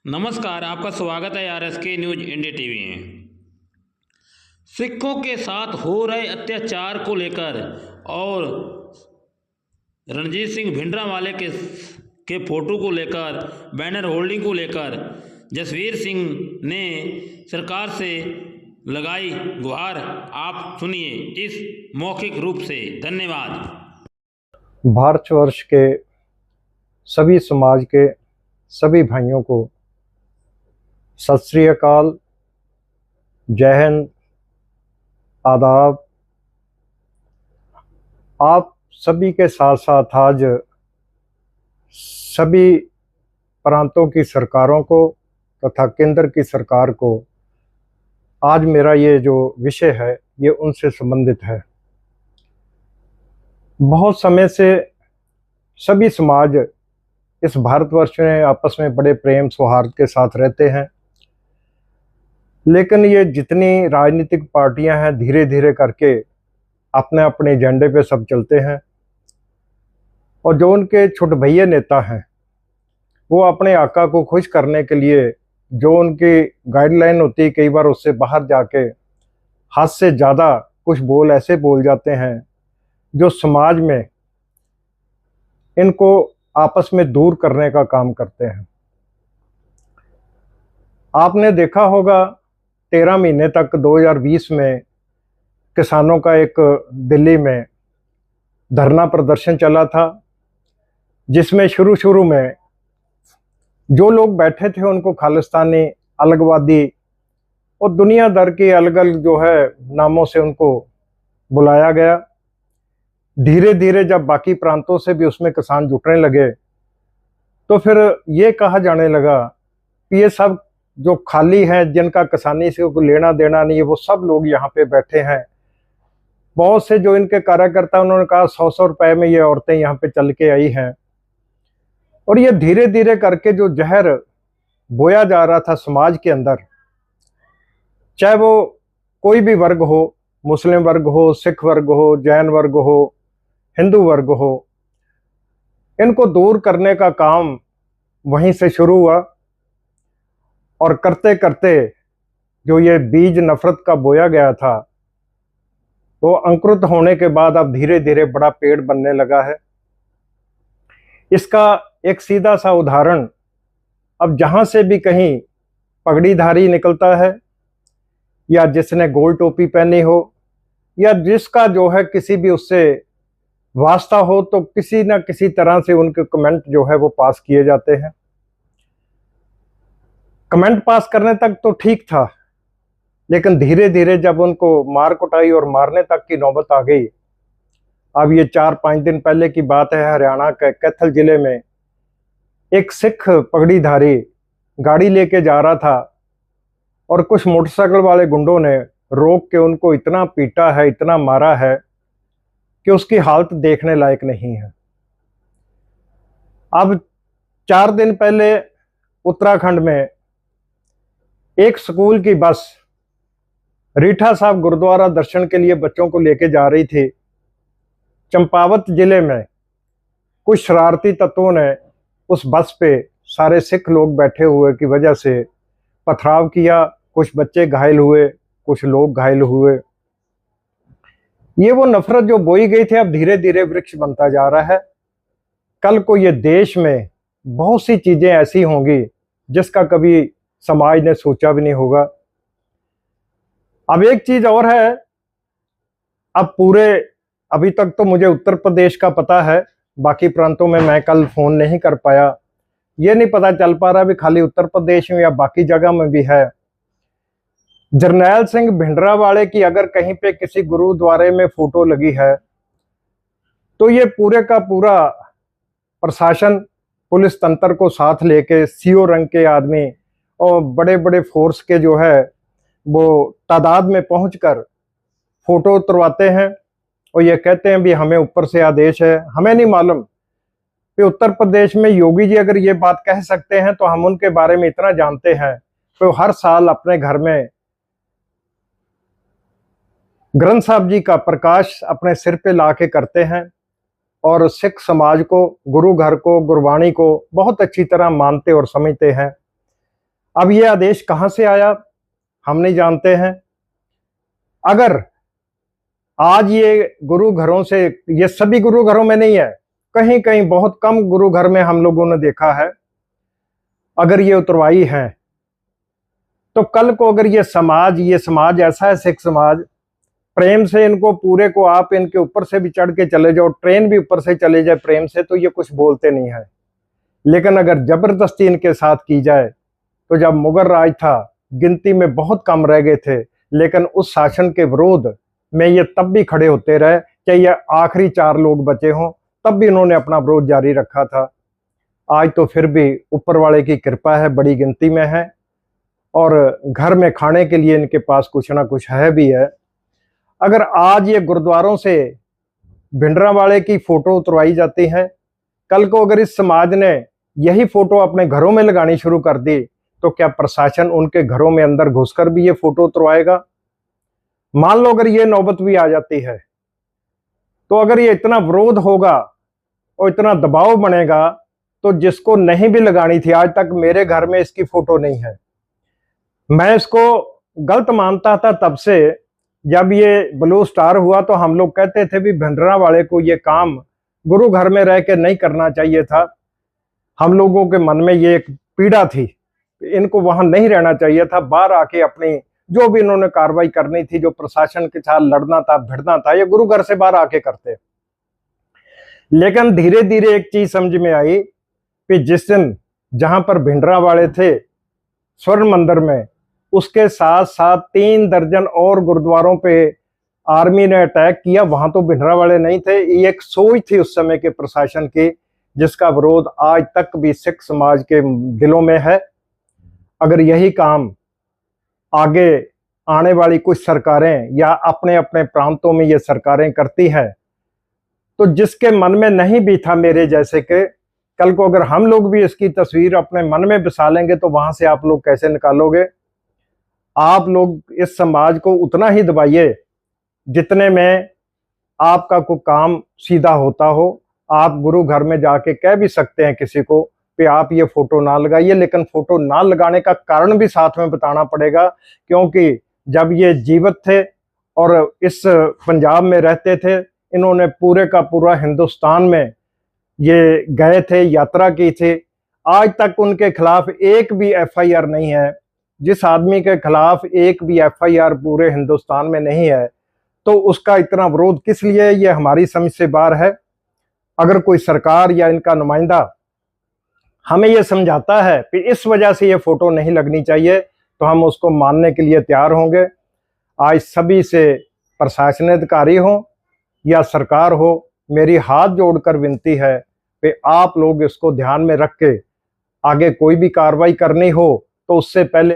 नमस्कार, आपका स्वागत है आरएसके न्यूज इंडिया टीवी में। सिखों के साथ हो रहे अत्याचार को लेकर और रणजीत सिंह भिंडरांवाले के फोटो को लेकर, बैनर होल्डिंग को लेकर जसवीर सिंह ने सरकार से लगाई गुहार। आप सुनिए इस मौखिक रूप से। धन्यवाद। भारतवर्ष के सभी समाज के सभी भाइयों को सत श्री अकाल, जय हिंद, आदाब। आप सभी के साथ साथ आज सभी प्रांतों की सरकारों को तथा केंद्र की सरकार को आज मेरा ये जो विषय है ये उनसे संबंधित है। बहुत समय से सभी समाज इस भारतवर्ष में आपस में बड़े प्रेम सौहार्द के साथ रहते हैं, लेकिन ये जितनी राजनीतिक पार्टियां हैं धीरे धीरे करके अपने अपने एजेंडे पे सब चलते हैं, और जो उनके छोट भैया नेता हैं वो अपने आका को खुश करने के लिए जो उनकी गाइडलाइन होती है कई बार उससे बाहर जाके हद से ज़्यादा कुछ बोल ऐसे बोल जाते हैं जो समाज में इनको आपस में दूर करने का काम करते हैं। आपने देखा होगा 13 महीने तक 2020 में किसानों का एक दिल्ली में धरना प्रदर्शन चला था, जिसमें शुरू में जो लोग बैठे थे उनको खालिस्तानी, अलगवादी और दुनिया भर के अलग अलग जो है नामों से उनको बुलाया गया। धीरे धीरे जब बाकी प्रांतों से भी उसमें किसान जुटने लगे तो फिर ये कहा जाने लगा कि ये सब जो खाली हैं, जिनका किसानी से कोई लेना देना नहीं है, वो सब लोग यहाँ पे बैठे हैं। बहुत से जो इनके कार्यकर्ता उन्होंने कहा 100-100 रुपए में ये औरतें यहाँ पे चल के आई हैं। और ये धीरे धीरे करके जो जहर बोया जा रहा था समाज के अंदर, चाहे वो कोई भी वर्ग हो, मुस्लिम वर्ग हो, सिख वर्ग हो, जैन वर्ग हो, हिंदू वर्ग हो, इनको दूर करने का काम वहीं से शुरू हुआ। और करते करते जो ये बीज नफरत का बोया गया था वो अंकुरित होने के बाद अब धीरे धीरे बड़ा पेड़ बनने लगा है। इसका एक सीधा सा उदाहरण, अब जहां से भी कहीं पगड़ीधारी निकलता है या जिसने गोल टोपी पहनी हो या जिसका जो है किसी भी उससे वास्ता हो, तो किसी ना किसी तरह से उनके कमेंट जो है वो पास किए जाते हैं। कमेंट पास करने तक तो ठीक था, लेकिन धीरे धीरे जब उनको मार कुटाई और मारने तक की नौबत आ गई। अब ये 4-5 दिन पहले की बात है, हरियाणा के कैथल जिले में एक सिख पगड़ीधारी गाड़ी लेके जा रहा था और कुछ मोटरसाइकिल वाले गुंडों ने रोक के उनको इतना पीटा है, इतना मारा है कि उसकी हालत देखने लायक नहीं है। अब 4 दिन पहले उत्तराखंड में एक स्कूल की बस रीठा साहब गुरुद्वारा दर्शन के लिए बच्चों को लेके जा रही थी। चंपावत जिले में कुछ शरारती तत्वों ने उस बस पे सारे सिख लोग बैठे हुए की वजह से पथराव किया। कुछ बच्चे घायल हुए, कुछ लोग घायल हुए। ये वो नफरत जो बोई गई थी अब धीरे धीरे वृक्ष बनता जा रहा है। कल को ये देश में बहुत सी चीजें ऐसी होंगी जिसका कभी समाज ने सोचा भी नहीं होगा। अब एक चीज और है, अब अभी तक तो मुझे उत्तर प्रदेश का पता है, बाकी प्रांतों में मैं कल फोन नहीं कर पाया। ये नहीं पता चल पा रहा भी खाली उत्तर प्रदेश में या बाकी जगह में भी है। जरनैल सिंह भिंडरांवाले की अगर कहीं पे किसी गुरुद्वारे में फोटो लगी है तो ये पूरे का पूरा प्रशासन, पुलिस तंत्र को साथ लेके सीओ रंग के आदमी और बड़े बड़े फोर्स के जो है वो तादाद में पहुंचकर फोटो उतरवाते हैं और ये कहते हैं भी हमें ऊपर से आदेश है। हमें नहीं मालूम कि उत्तर प्रदेश में योगी जी अगर ये बात कह सकते हैं तो हम उनके बारे में इतना जानते हैं कि हर साल अपने घर में ग्रंथ साहब जी का प्रकाश अपने सिर पे ला के करते हैं और सिख समाज को, गुरु घर को, गुरबाणी को बहुत अच्छी तरह मानते और समझते हैं। अब ये आदेश कहाँ से आया हम नहीं जानते हैं। अगर आज ये गुरु घरों से, ये सभी गुरु घरों में नहीं है, कहीं कहीं बहुत कम गुरु घर में हम लोगों ने देखा है, अगर ये उतरवाई है तो कल को अगर ये समाज ऐसा है, सिख समाज, प्रेम से इनको पूरे को आप इनके ऊपर से भी चढ़ के चले जाओ, ट्रेन भी ऊपर से चले जाए प्रेम से, तो ये कुछ बोलते नहीं है। लेकिन अगर जबरदस्ती इनके साथ की जाए, तो जब मुगल राज था गिनती में बहुत कम रह गए थे, लेकिन उस शासन के विरोध में ये तब भी खड़े होते रहे, चाहे ये आखिरी 4 लोग बचे हों, तब भी इन्होंने अपना विरोध जारी रखा था। आज तो फिर भी ऊपर वाले की कृपा है, बड़ी गिनती में है, और घर में खाने के लिए इनके पास कुछ ना कुछ है भी है। अगर आज ये गुरुद्वारों से भिंडरांवाले की फोटो उतरवाई जाती है, कल को अगर इस समाज ने यही फोटो अपने घरों में लगानी शुरू कर दी, तो क्या प्रशासन उनके घरों में अंदर घुसकर भी ये फोटो उतरवाएगा? मान लो अगर ये नौबत भी आ जाती है, तो अगर ये इतना विरोध होगा और इतना दबाव बनेगा, तो जिसको नहीं भी लगानी थी, आज तक मेरे घर में इसकी फोटो नहीं है। मैं इसको गलत मानता था तब से, जब ये ब्लू स्टार हुआ तो हम लोग कहते थे भी भिंडरांवाले को ये काम गुरु घर में रह के नहीं करना चाहिए था। हम लोगों के मन में ये एक पीड़ा थी, इनको वहां नहीं रहना चाहिए था, बाहर आके अपनी जो भी इन्होंने कार्रवाई करनी थी, जो प्रशासन के साथ लड़ना था, भिड़ना था, ये गुरु घर से बाहर आके करते। लेकिन धीरे धीरे एक चीज समझ में आई कि जिस दिन जहां पर भिंडरांवाले थे स्वर्ण मंदिर में, उसके साथ साथ 3 दर्जन और गुरुद्वारों पे आर्मी ने अटैक किया, वहां तो भिंडरांवाले नहीं थे। ये एक सोच थी उस समय के प्रशासन की, जिसका विरोध आज तक भी सिख समाज के दिलों में है। अगर यही काम आगे आने वाली कुछ सरकारें या अपने अपने प्रांतों में ये सरकारें करती हैं, तो जिसके मन में नहीं भी था मेरे जैसे के, कल को अगर हम लोग भी इसकी तस्वीर अपने मन में बसा लेंगे, तो वहां से आप लोग कैसे निकालोगे? आप लोग इस समाज को उतना ही दबाइए जितने में आपका कोई काम सीधा होता हो। आप गुरु घर में जाके कह भी सकते हैं किसी को कि आप ये फोटो ना लगाइए, लेकिन फोटो ना लगाने का कारण भी साथ में बताना पड़ेगा, क्योंकि जब ये जीवित थे और इस पंजाब में रहते थे, इन्होंने पूरे का पूरा हिंदुस्तान में ये गए थे, यात्रा की थी। आज तक उनके खिलाफ एक भी FIR नहीं है। जिस आदमी के खिलाफ एक भी FIR पूरे हिंदुस्तान में नहीं है, तो उसका इतना विरोध किस लिए? ये हमारी समझ से बाहर है। अगर कोई सरकार या इनका नुमाइंदा हमें ये समझाता है कि इस वजह से ये फोटो नहीं लगनी चाहिए, तो हम उसको मानने के लिए तैयार होंगे। आज सभी से, प्रशासन अधिकारी हो या सरकार हो, मेरी हाथ जोड़कर विनती है कि आप लोग इसको ध्यान में रख के आगे कोई भी कार्रवाई करनी हो, तो उससे पहले